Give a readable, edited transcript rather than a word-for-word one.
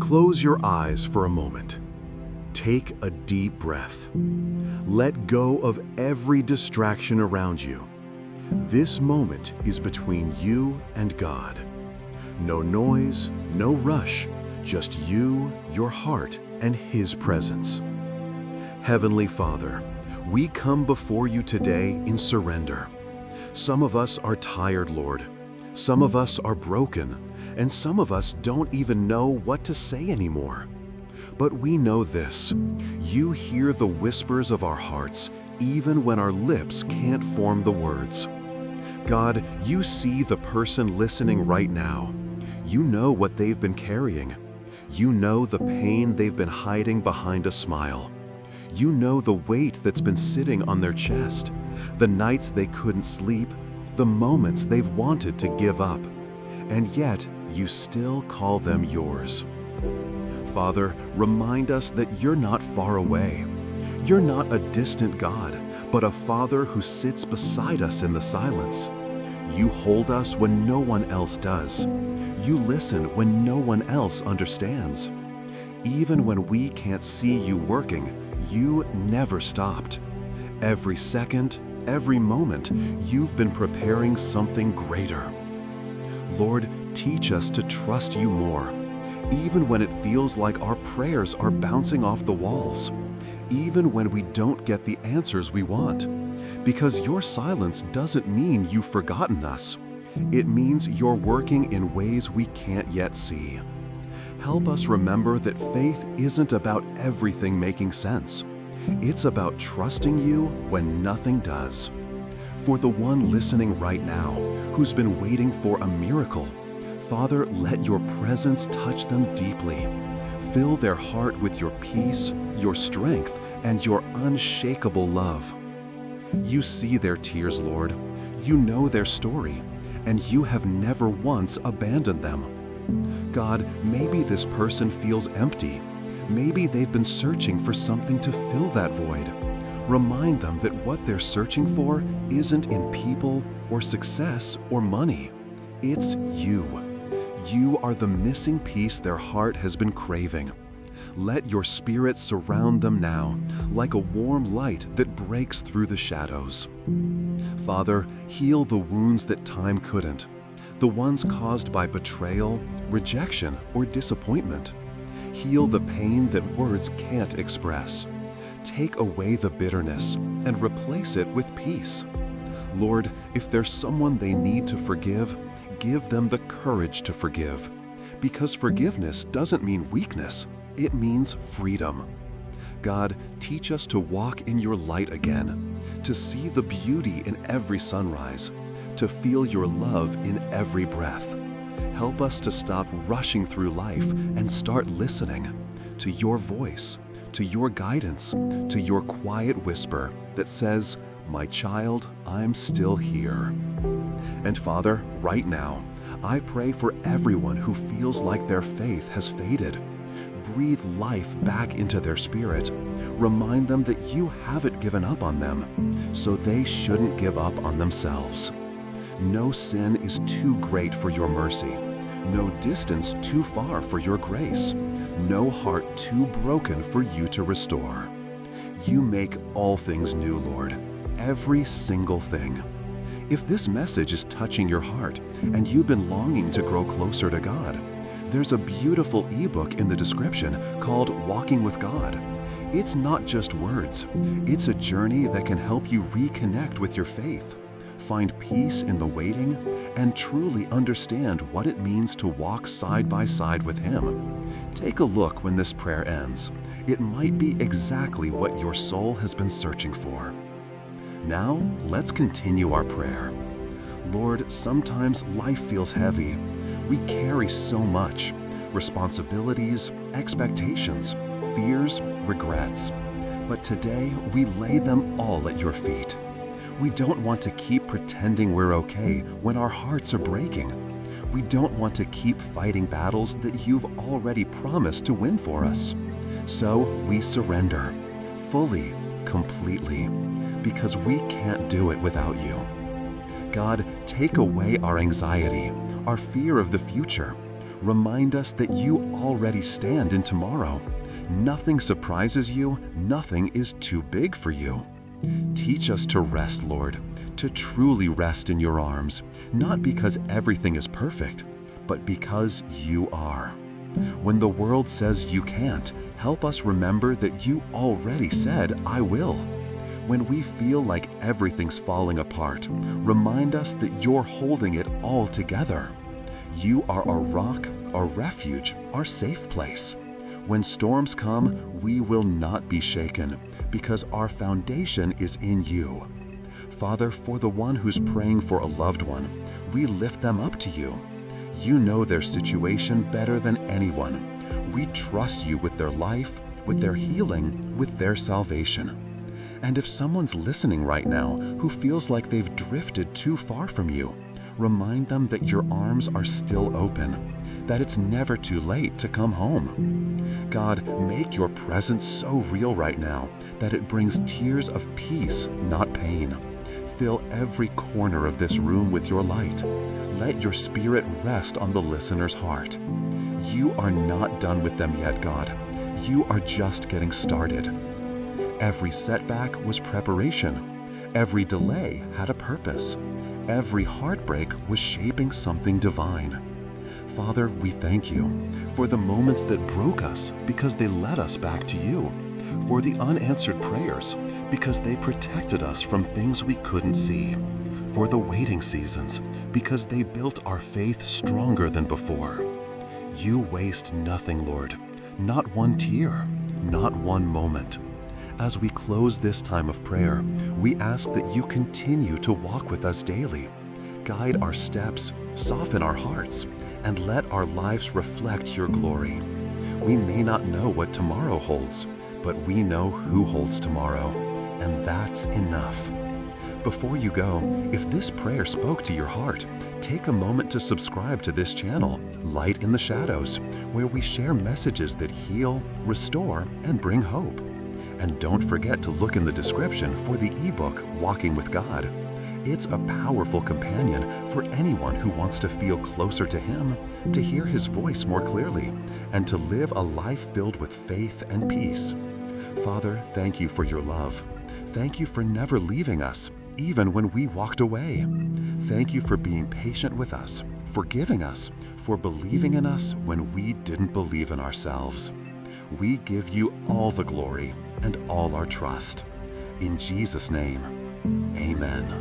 Close your eyes for a moment. Take a deep breath. Let go of every distraction around you. This moment is between you and God. No noise, no rush, just you, your heart, and His presence. Heavenly Father, we come before you today in surrender. Some of us are tired, Lord. Some of us are broken, and some of us don't even know what to say anymore. But we know this: you hear the whispers of our hearts, even when our lips can't form the words. God, you see the person listening right now. You know what they've been carrying. You know the pain they've been hiding behind a smile. You know the weight that's been sitting on their chest, the nights they couldn't sleep, the moments they've wanted to give up. And yet, you still call them yours. Father, remind us that you're not far away. You're not a distant God, but a Father who sits beside us in the silence. You hold us when no one else does. You listen when no one else understands. Even when we can't see you working, you never stopped. Every second, every moment, you've been preparing something greater. Lord, teach us to trust you more, even when it feels like our prayers are bouncing off the walls, even when we don't get the answers we want. Because your silence doesn't mean you've forgotten us. It means you're working in ways we can't yet see. Help us remember that faith isn't about everything making sense. It's about trusting you when nothing does. For the one listening right now, who's been waiting for a miracle, Father, let your presence touch them deeply. Fill their heart with your peace, your strength, and your unshakable love. You see their tears, Lord. You know their story, and you have never once abandoned them. God, maybe this person feels empty. Maybe they've been searching for something to fill that void. Remind them that what they're searching for isn't in people or success or money. It's you. You are the missing piece their heart has been craving. Let your Spirit surround them now, like a warm light that breaks through the shadows. Father, heal the wounds that time couldn't, the ones caused by betrayal, rejection, or disappointment. Heal the pain that words can't express. Take away the bitterness and replace it with peace. Lord, if there's someone they need to forgive, give them the courage to forgive. Because forgiveness doesn't mean weakness, it means freedom. God, teach us to walk in your light again, to see the beauty in every sunrise, to feel your love in every breath. Help us to stop rushing through life and start listening to your voice, to your guidance, to your quiet whisper that says, "My child, I'm still here." And Father, right now, I pray for everyone who feels like their faith has faded. Breathe life back into their spirit. Remind them that you haven't given up on them, so they shouldn't give up on themselves. No sin is too great for your mercy. No distance too far for your grace. No heart too broken for you to restore. You make all things new, Lord, every single thing. If this message is touching your heart and you've been longing to grow closer to God, there's a beautiful ebook in the description called Walking with God. It's not just words. It's a journey that can help you reconnect with your faith, find peace in the waiting, and truly understand what it means to walk side by side with Him. Take a look when this prayer ends. It might be exactly what your soul has been searching for. Now, let's continue our prayer. Lord, sometimes life feels heavy. We carry so much: responsibilities, expectations, fears, regrets. But today, we lay them all at your feet. We don't want to keep pretending we're okay when our hearts are breaking. We don't want to keep fighting battles that you've already promised to win for us. So we surrender, fully, completely, because we can't do it without you. God, take away our anxiety, our fear of the future. Remind us that you already stand in tomorrow. Nothing surprises you, nothing is too big for you. Teach us to rest, Lord, to truly rest in your arms, not because everything is perfect, but because you are. When the world says you can't, help us remember that you already said, I will. When we feel like everything's falling apart, remind us that you're holding it all together. You are our rock, our refuge, our safe place. When storms come, we will not be shaken, because our foundation is in you. Father, for the one who's praying for a loved one, we lift them up to you. You know their situation better than anyone. We trust you with their life, with their healing, with their salvation. And if someone's listening right now who feels like they've drifted too far from you, remind them that your arms are still open, that it's never too late to come home. God, make your presence so real right now that it brings tears of peace, not pain. Fill every corner of this room with your light. Let your spirit rest on the listener's heart. You are not done with them yet, God. You are just getting started. Every setback was preparation. Every delay had a purpose. Every heartbreak was shaping something divine. Father, we thank you for the moments that broke us because they led us back to you, for the unanswered prayers because they protected us from things we couldn't see, for the waiting seasons because they built our faith stronger than before. You waste nothing, Lord, not one tear, not one moment. As we close this time of prayer, we ask that you continue to walk with us daily, guide our steps, soften our hearts, and let our lives reflect your glory. We may not know what tomorrow holds, but we know who holds tomorrow, and that's enough. Before you go, if this prayer spoke to your heart, take a moment to subscribe to this channel, Light in the Shadows, where we share messages that heal, restore, and bring hope. And don't forget to look in the description for the ebook, Walking with God. It's a powerful companion for anyone who wants to feel closer to Him, to hear His voice more clearly, and to live a life filled with faith and peace. Father, thank you for your love. Thank you for never leaving us, even when we walked away. Thank you for being patient with us, forgiving us, for believing in us when we didn't believe in ourselves. We give you all the glory and all our trust. In Jesus' name, amen.